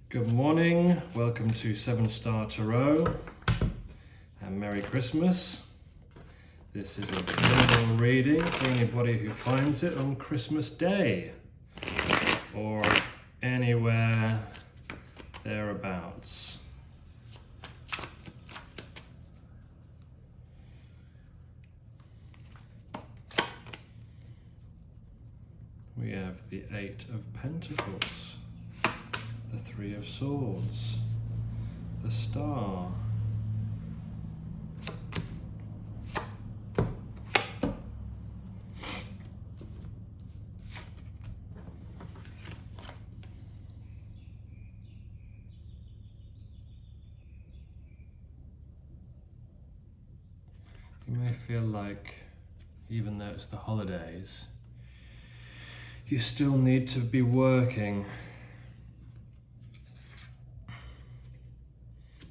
Good morning, welcome to 7-Star Tarot, and Merry Christmas. This is a general reading for anybody who finds it on Christmas Day, or anywhere thereabouts. We have the Eight of Pentacles, the Three of Swords, the Star, you may feel like, even though it's the holidays, you still need to be working.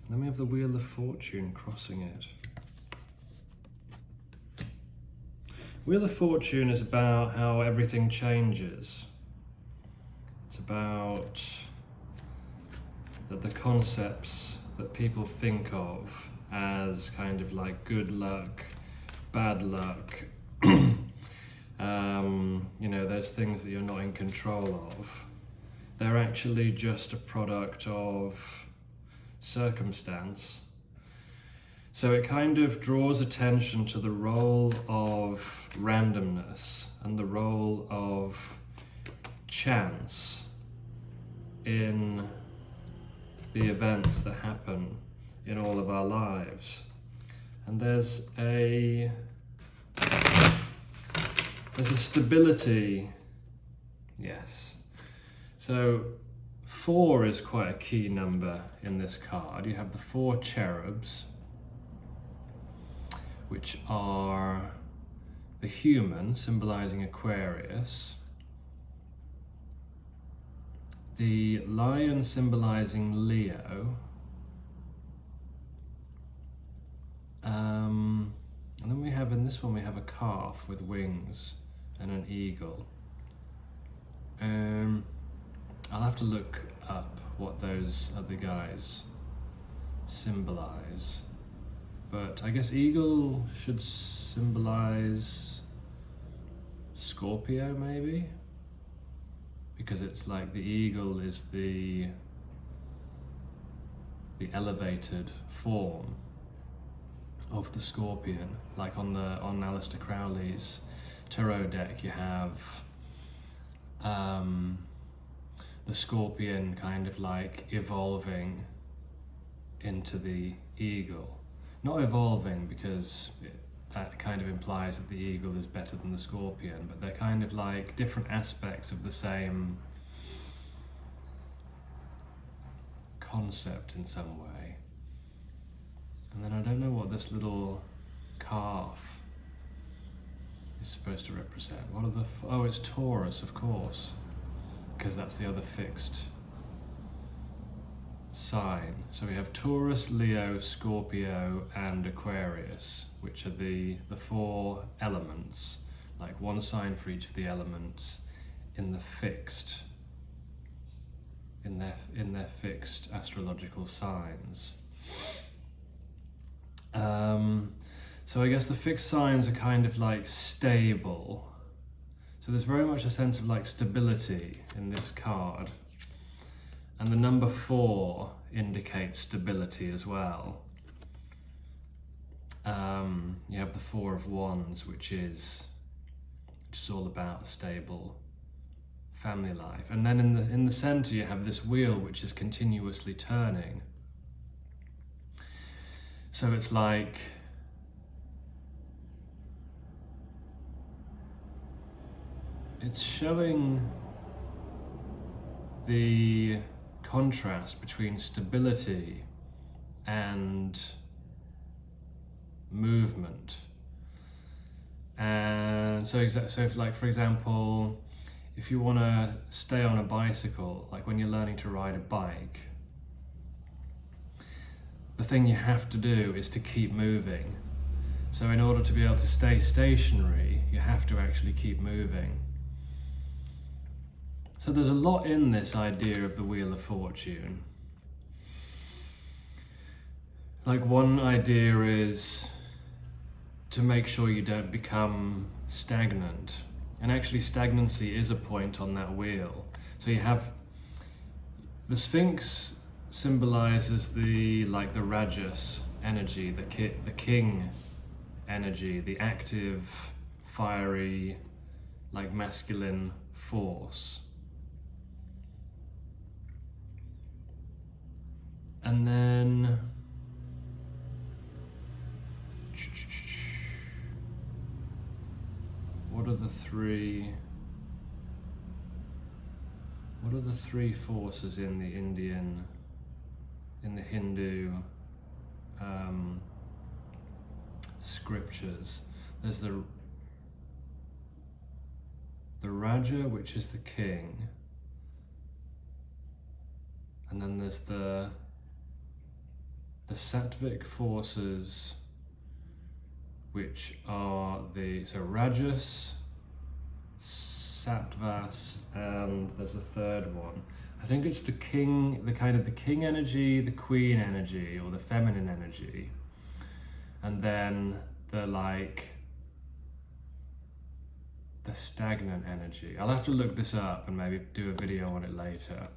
Then we have the Wheel of Fortune crossing it. Wheel of Fortune is about how everything changes. It's about that the concepts that people think of as kind of like good luck, bad luck, you know, there's things that you're not in control of. They're actually just a product of circumstance. So it kind of draws attention to the role of randomness and the role of chance in the events that happen in all of our lives. And there's a stability, yes. So 4 is quite a key number in this card. You have the 4 cherubs, which are the human, symbolizing Aquarius, the lion symbolizing Leo, and then we have, in this one, we have a calf with wings and an eagle. I'll have to look up what those other guys symbolize, but I guess eagle should symbolize Scorpio, maybe, because it's like the eagle is the elevated form of the scorpion. Like on Aleister Crowley's Tarot deck, you have the scorpion kind of like evolving into the eagle. Not evolving, because that kind of implies that the eagle is better than the scorpion, but they're kind of like different aspects of the same concept in some way. And then I don't know what this little calf is supposed to represent. What are the... oh, it's Taurus, of course, because that's the other fixed sign. So we have Taurus, Leo, Scorpio, and Aquarius, which are the 4 elements, like one sign for each of the elements in the fixed, in their fixed astrological signs. So I guess the fixed signs are kind of like stable. So there's very much a sense of like stability in this card. And the number 4 indicates stability as well. You have the 4 of Wands, which is all about a stable family life. And then in the center you have this wheel which is continuously turning. So it's like it's showing the contrast between stability and movement. And so if, like, for example, if you want to stay on a bicycle, like when you're learning to ride a bike, the thing you have to do is to keep moving. So in order to be able to stay stationary, you have to actually keep moving. So there's a lot in this idea of the Wheel of Fortune. Like, one idea is to make sure you don't become stagnant. And actually stagnancy is a point on that wheel. So you have the Sphinx symbolizes the Rajas energy, the king energy, the active, fiery, like masculine force. And then what are the three forces in the Hindu scriptures? There's the Raja, which is the king, and then there's the Sattvic forces, which are so Rajas, Sattvas, and there's a third one. I think it's the king, the king energy, the queen energy, or the feminine energy, and then the stagnant energy. I'll have to look this up and maybe do a video on it later.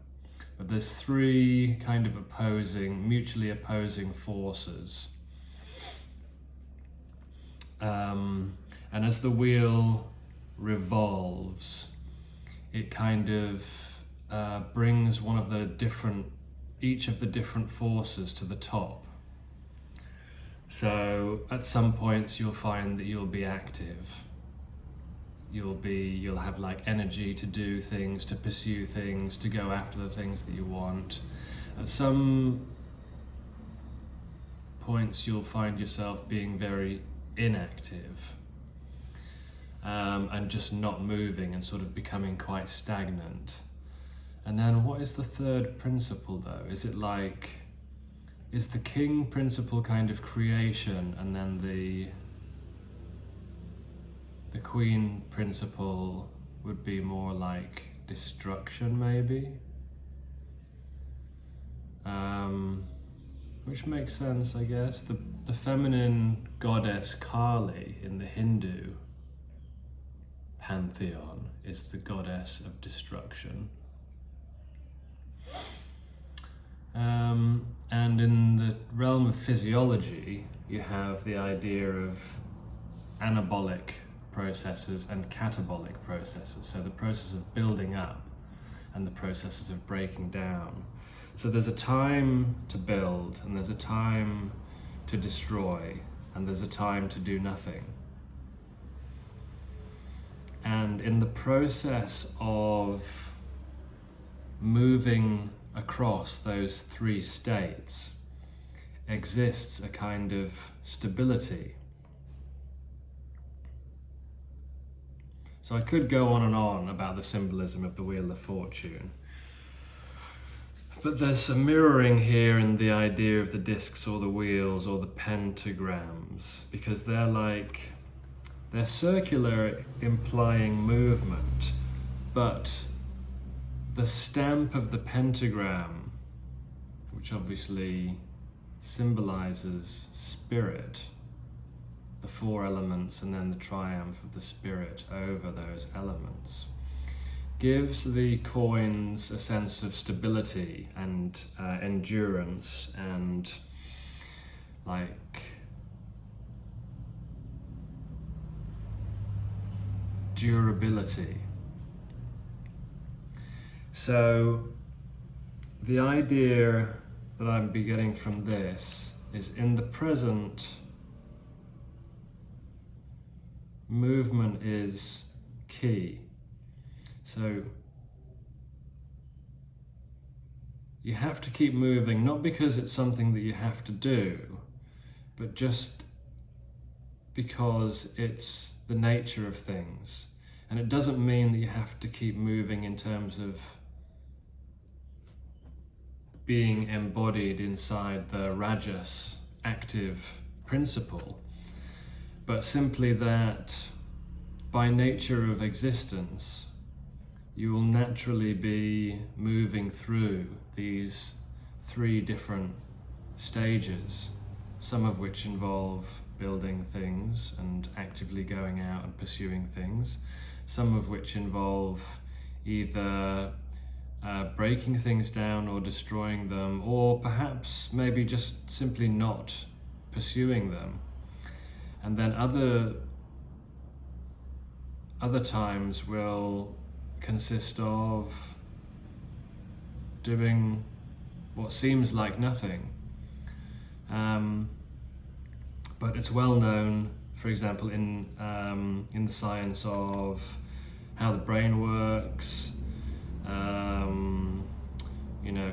But there's three kind of mutually opposing forces. And as the wheel revolves, it kind of brings each of the different forces to the top. So at some points you'll find that you'll be active. You'll have like energy to do things, to pursue things, to go after the things that you want. At some points you'll find yourself being very inactive, and just not moving and sort of becoming quite stagnant. And then what is the third principle though? Is the king principle kind of creation, and then the queen principle would be more like destruction, maybe? Which makes sense, I guess. The feminine goddess Kali in the Hindu pantheon is the goddess of destruction. And in the realm of physiology, you have the idea of anabolic processes and catabolic processes. So the process of building up and the processes of breaking down. So there's a time to build, and there's a time to destroy, and there's a time to do nothing. And in the process of moving across those three states exists a kind of stability. So I could go on and on about the symbolism of the Wheel of Fortune, but there's a mirroring here in the idea of the discs or the wheels or the pentagrams, because they're circular, implying movement, but the stamp of the pentagram, which obviously symbolizes spirit, the four elements, and then the triumph of the spirit over those elements, gives the coins a sense of stability and endurance and durability. So the idea that I'm getting from this is, in the present, movement is key. So you have to keep moving, not because it's something that you have to do, but just because it's the nature of things. And it doesn't mean that you have to keep moving in terms of being embodied inside the Rajas active principle, but simply that by nature of existence, you will naturally be moving through these 3 different stages, some of which involve building things and actively going out and pursuing things, some of which involve either breaking things down or destroying them, or perhaps maybe just simply not pursuing them. And then other times will consist of doing what seems like nothing. But it's well known, for example, in the science of how the brain works,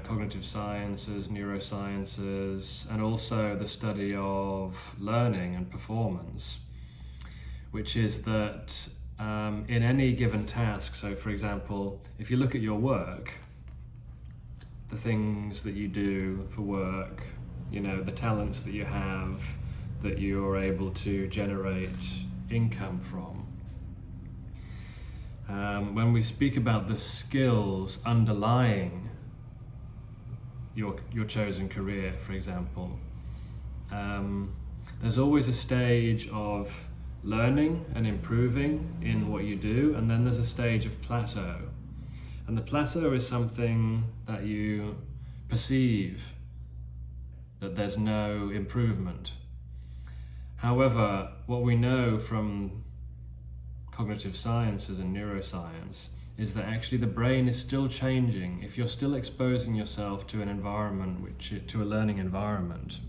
cognitive sciences, neurosciences, and also the study of learning and performance, which is that in any given task, so for example, if you look at your work, the things that you do for work, the talents that you have, that you're able to generate income from. When we speak about the skills underlying your chosen career, for example, there's always a stage of learning and improving in what you do, and then there's a stage of plateau. And the plateau is something that you perceive that there's no improvement. However, what we know from cognitive sciences and neuroscience is that actually the brain is still changing. If you're still exposing yourself to an environment, to a learning environment,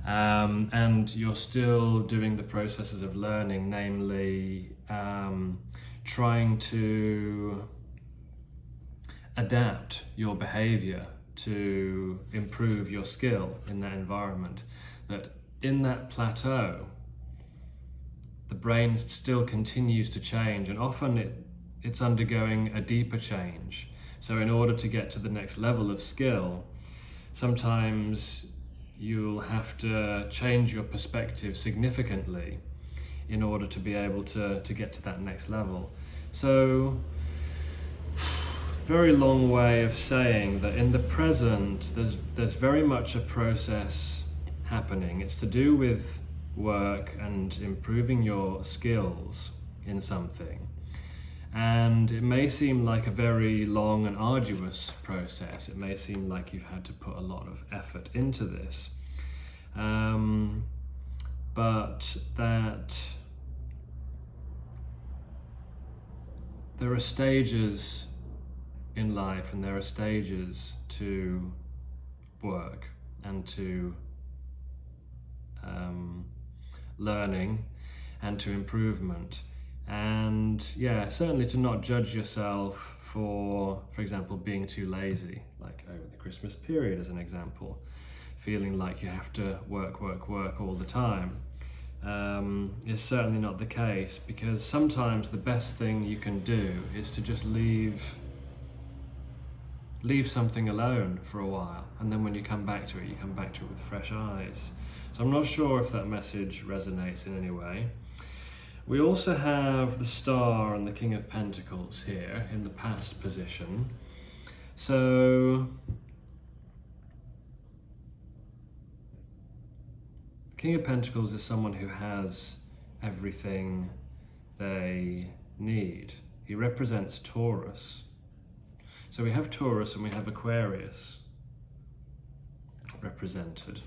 and you're still doing the processes of learning, namely trying to adapt your behavior to improve your skill in that environment, that in that plateau, the brain still continues to change, and often it's undergoing a deeper change. So in order to get to the next level of skill, sometimes you'll have to change your perspective significantly in order to be able to get to that next level. So, very long way of saying that in the present, there's very much a process happening. It's to do with work and improving your skills in something. And it may seem like a very long and arduous process. It may seem like you've had to put a lot of effort into this. But that there are stages in life, and there are stages to work and to learning and to improvement. And yeah, certainly to not judge yourself for example, being too lazy, like over the Christmas period as an example, feeling like you have to work all the time, is certainly not the case, because sometimes the best thing you can do is to just leave something alone for a while, and then when you come back to it, you come back to it with fresh eyes. So I'm not sure if that message resonates in any way. We also have the Star and the King of Pentacles here in the past position. So the King of Pentacles is someone who has everything they need. He represents Taurus. So we have Taurus and we have Aquarius represented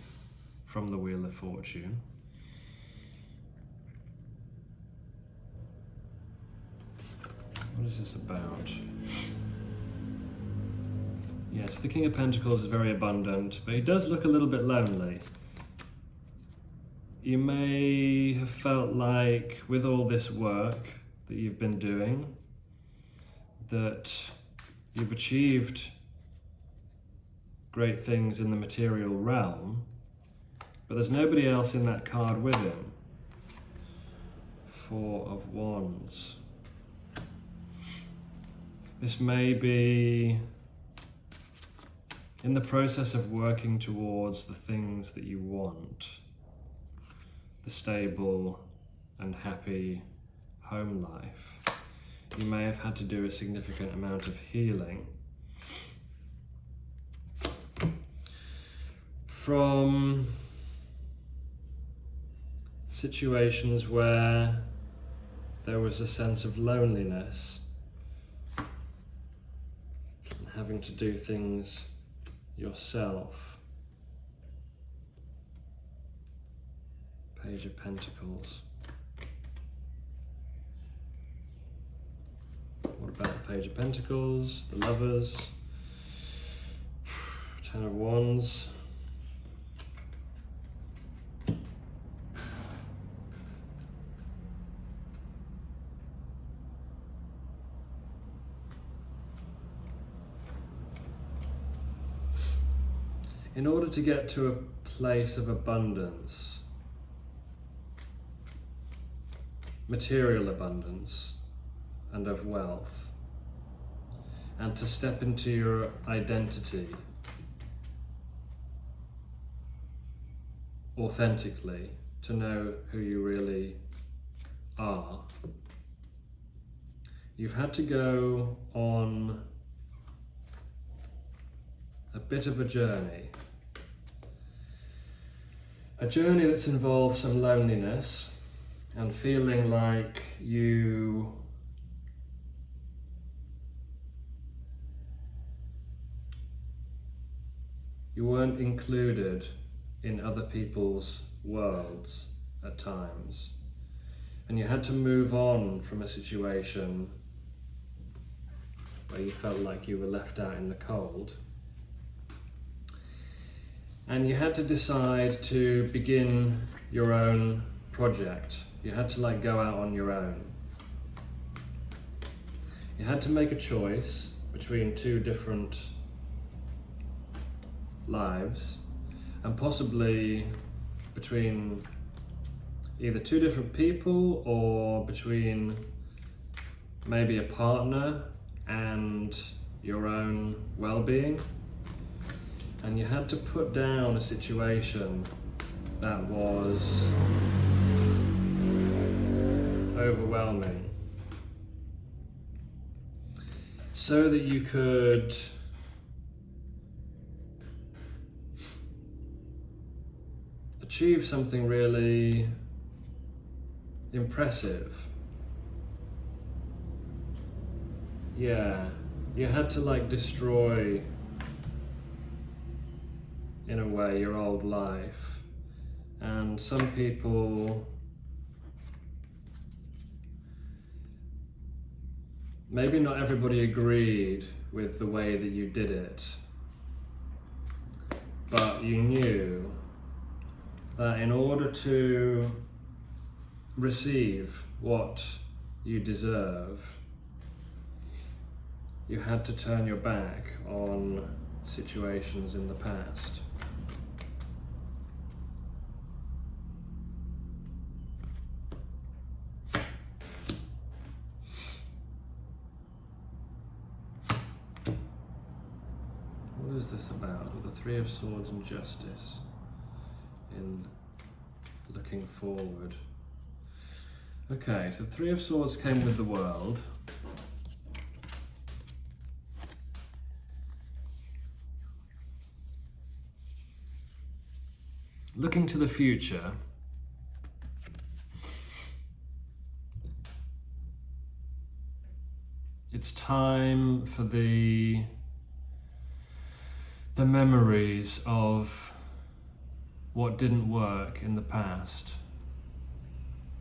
from the Wheel of Fortune. What is this about? Yes, the King of Pentacles is very abundant, but he does look a little bit lonely. You may have felt like with all this work that you've been doing, that you've achieved great things in the material realm, but there's nobody else in that card with him. Four of Wands. This may be in the process of working towards the things that you want, the stable and happy home life. you may have had to do a significant amount of healing from situations where there was a sense of loneliness and having to do things yourself. Page of Pentacles. What about the Page of Pentacles, the Lovers, Ten of Wands, in order to get to a place of abundance, material abundance and of wealth, and to step into your identity authentically, to know who you really are, you've had to go on a bit of a journey that's involved some loneliness and feeling like you weren't included in other people's worlds at times, and you had to move on from a situation where you felt like you were left out in the cold, and you had to decide to begin your own project. You had to go out on your own. You had to make a choice between two different lives, and possibly between either two different people or between maybe a partner and your own well-being. And you had to put down a situation that was overwhelming so that you could achieve something really impressive. Yeah, you had to destroy, in a way, your old life. And some people, maybe not everybody agreed with the way that you did it, but you knew that in order to receive what you deserve, you had to turn your back on situations in the past. What is this about? With the Three of Swords and Justice in looking forward. Okay, so Three of Swords came with the World. Looking to the future, it's time for the memories of what didn't work in the past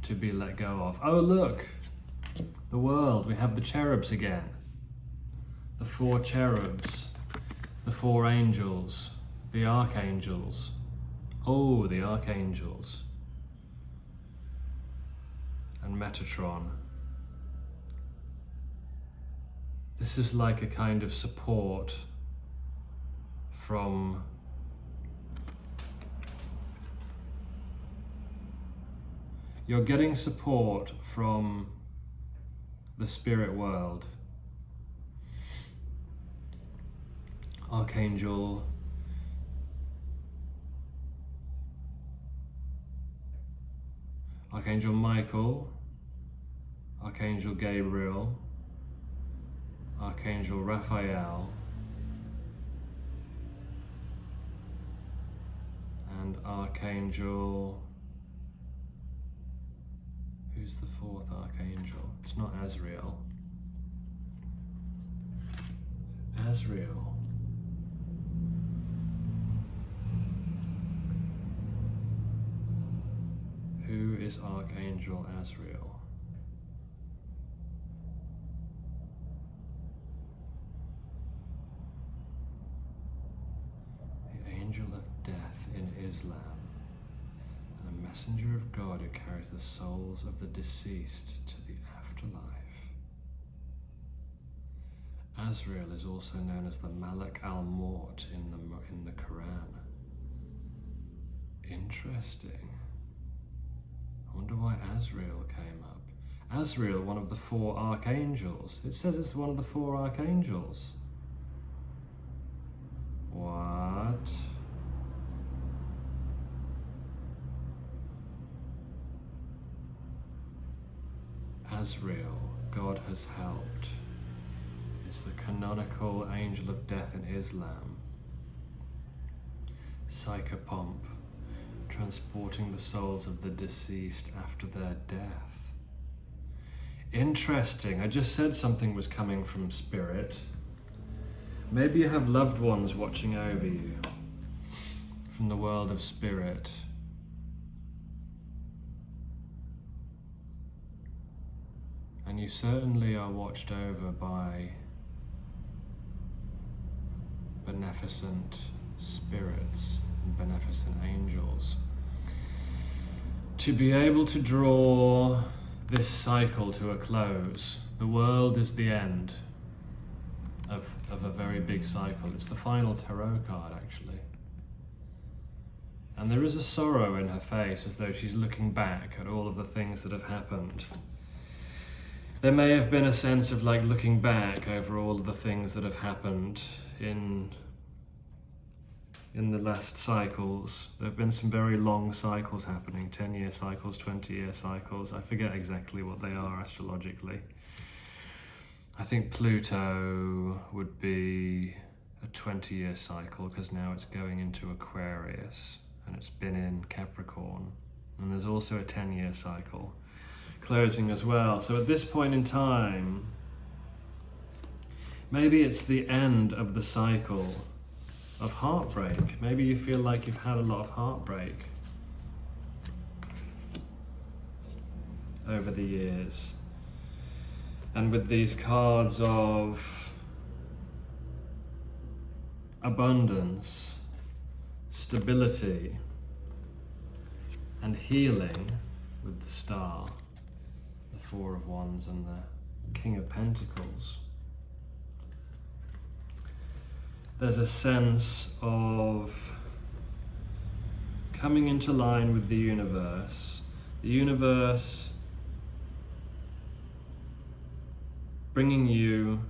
to be let go of. Oh look, the World, we have the cherubs again. The four cherubs, the four angels, the archangels. Oh, the archangels. And Metatron. This is like a kind of support from you're getting support from the spirit world. Archangel Michael, Archangel Gabriel, Archangel Raphael, and Archangel, who's the fourth Archangel? It's not Azrael. Azrael. Who is Archangel Azrael? The angel of death in Islam, and a messenger of God who carries the souls of the deceased to the afterlife. Azrael is also known as the Malak al-Maut in the Quran. Interesting. I wonder why Azrael came up. Azrael, one of the 4 archangels. It says it's one of the 4 archangels. What? Azrael, God has helped, is the canonical angel of death in Islam. Psychopomp, transporting the souls of the deceased after their death. Interesting. I just said something was coming from spirit. Maybe you have loved ones watching over you from the world of spirit. And you certainly are watched over by beneficent spirits and beneficent angels. To be able to draw this cycle to a close, the world is the end of a very big cycle. It's the final tarot card, actually. And there is a sorrow in her face, as though she's looking back at all of the things that have happened. There may have been a sense of like looking back over all of the things that have happened in the last cycles. There have been some very long cycles happening, 10-year cycles, 20-year cycles. I forget exactly what they are astrologically. I think Pluto would be a 20-year cycle, because now it's going into Aquarius and it's been in Capricorn. And there's also a 10-year cycle closing as well. So at this point in time, maybe it's the end of the cycle of heartbreak. Maybe you feel like you've had a lot of heartbreak over the years. And with these cards of abundance, stability, and healing with the Star, the 4 of Wands and the King of Pentacles, there's a sense of coming into line with the universe bringing you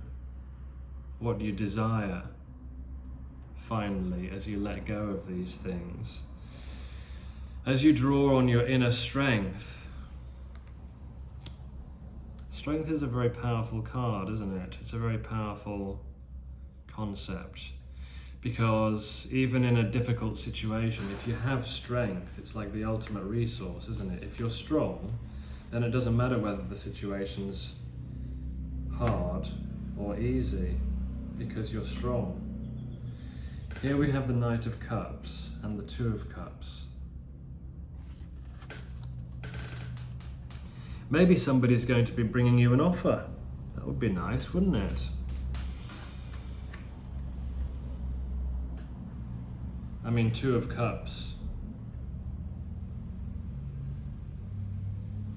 what you desire, finally, as you let go of these things. As you draw on your inner strength. Strength is a very powerful card, isn't it? It's a very powerful concept. Because even in a difficult situation, if you have strength, it's like the ultimate resource, isn't it? If you're strong, then it doesn't matter whether the situation's hard or easy, because you're strong. Here we have the Knight of Cups and the Two of Cups. Maybe somebody's going to be bringing you an offer. That would be nice, wouldn't it? I mean, Two of Cups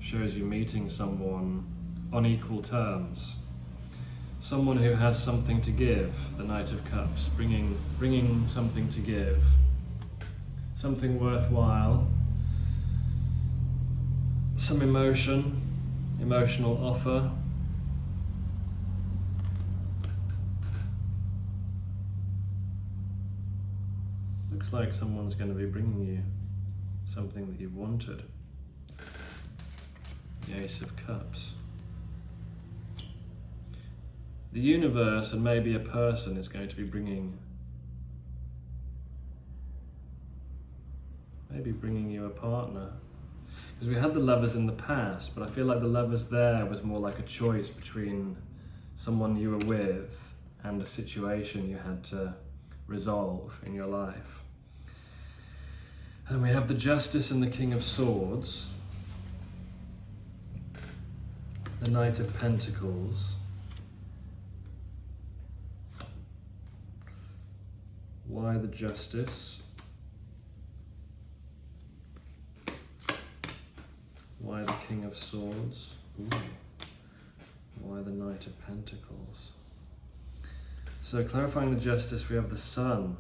shows you meeting someone on equal terms. Someone who has something to give, the Knight of Cups, bringing something to give. Something worthwhile. Some emotional offer. Looks like someone's going to be bringing you something that you've wanted. The Ace of Cups. the universe and maybe a person is going to be bringing you a partner. Because we had the Lovers in the past, but I feel like the Lovers there was more like a choice between someone you were with and a situation you had to resolve in your life. And we have the Justice and the King of Swords, the Knight of Pentacles. Why the Justice? Why the King of Swords? Ooh. Why the Knight of Pentacles? So clarifying the Justice, we have the Sun.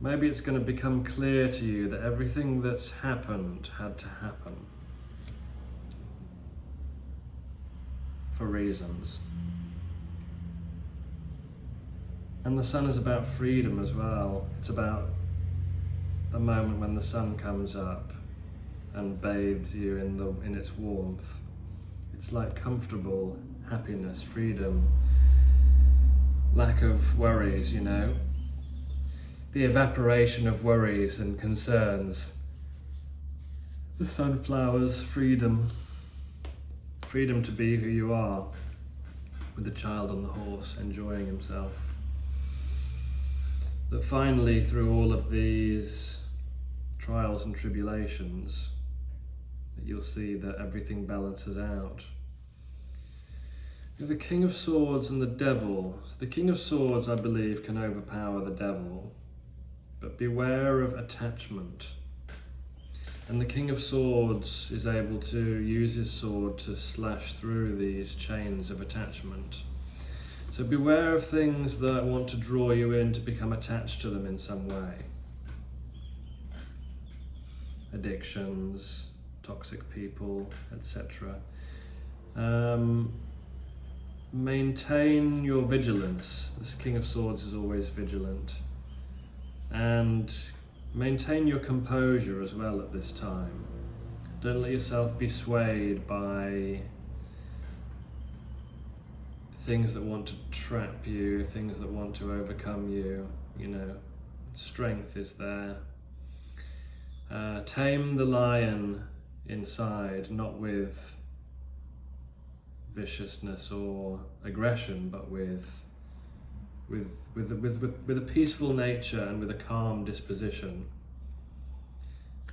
Maybe it's going to become clear to you that everything that's happened had to happen for reasons. And the Sun is about freedom as well. It's about the moment when the sun comes up and bathes you in its warmth. It's like comfortable happiness, freedom, lack of worries, you know. The evaporation of worries and concerns. The sunflowers, freedom. Freedom to be who you are, with the child on the horse, enjoying himself. That finally, through all of these trials and tribulations, that you'll see that everything balances out. You have the King of Swords and the Devil. The King of Swords, I believe, can overpower the Devil, but beware of attachment. And the King of Swords is able to use his sword to slash through these chains of attachment. So beware of things that want to draw you in to become attached to them in some way. Addictions, toxic people, etc. Maintain your vigilance. This King of Swords is always vigilant. And maintain your composure as well at this time. Don't let yourself be swayed by things that want to trap you, things that want to overcome you, you know. Strength is there. Tame the lion inside, not with viciousness or aggression, but with a peaceful nature and with a calm disposition.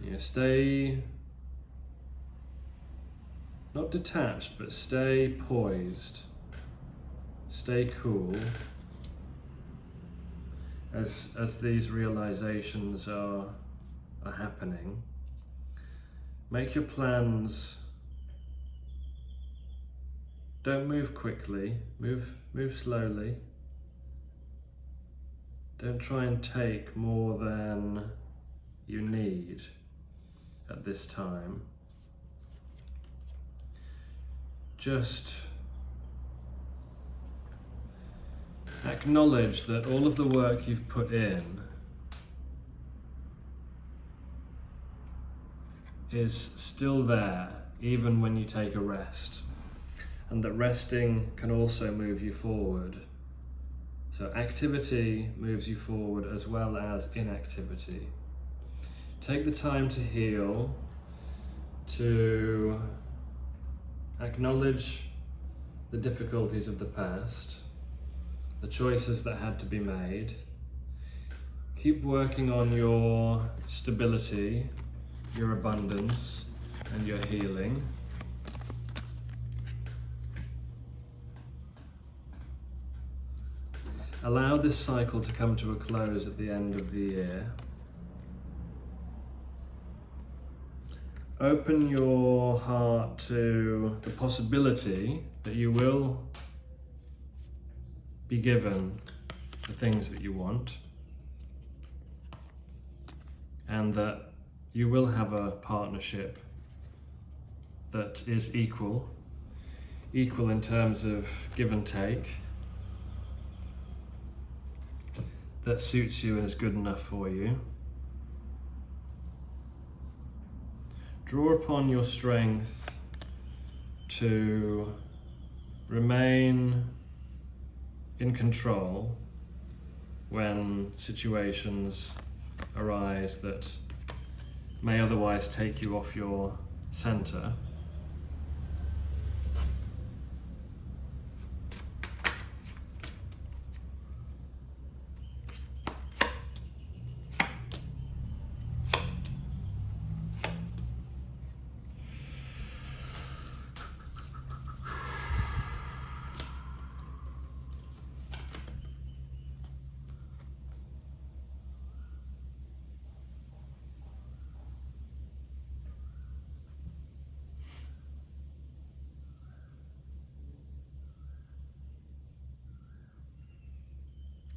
You know, stay not detached, but stay poised. Stay cool as these realizations are happening. Make your plans. Don't move quickly. Move slowly. Don't try and take more than you need at this time. Just acknowledge that all of the work you've put in is still there, even when you take a rest, and that resting can also move you forward. So activity moves you forward as well as inactivity. Take the time to heal, to acknowledge the difficulties of the past, the choices that had to be made. Keep working on your stability, your abundance, and your healing. Allow this cycle to come to a close at the end of the year. Open your heart to the possibility that you will be given the things that you want, and that you will have a partnership that is equal in terms of give and take, that suits you and is good enough for you. Draw upon your strength to remain in control when situations arise that may otherwise take you off your center.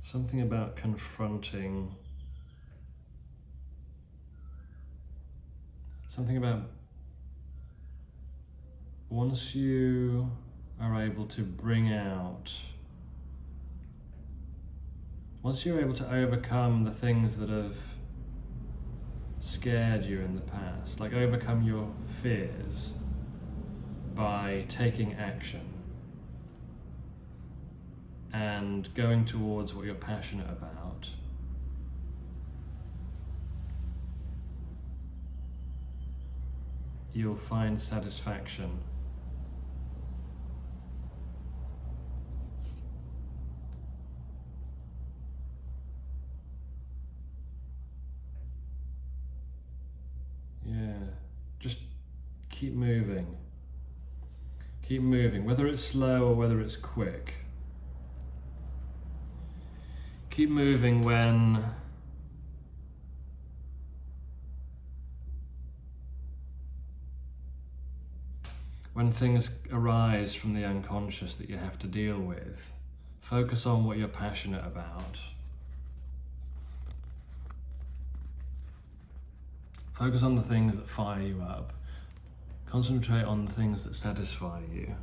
Something about confronting, something about once you are able to bring out, once you're able to overcome the things that have scared you in the past, like overcome your fears by taking action and going towards what you're passionate about, you'll find satisfaction. Yeah, just keep moving. Keep moving, whether it's slow or whether it's quick. Keep moving when things arise from the unconscious that you have to deal with. Focus on what you're passionate about. Focus on the things that fire you up. Concentrate on the things that satisfy you.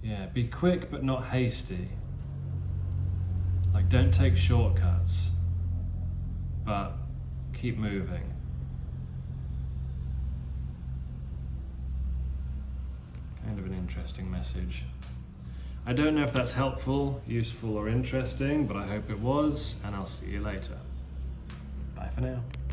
Yeah, be quick but not hasty. Like, don't take shortcuts, but keep moving. Kind of an interesting message. I don't know if that's helpful, useful, or interesting, but I hope it was, and I'll see you later. Bye for now.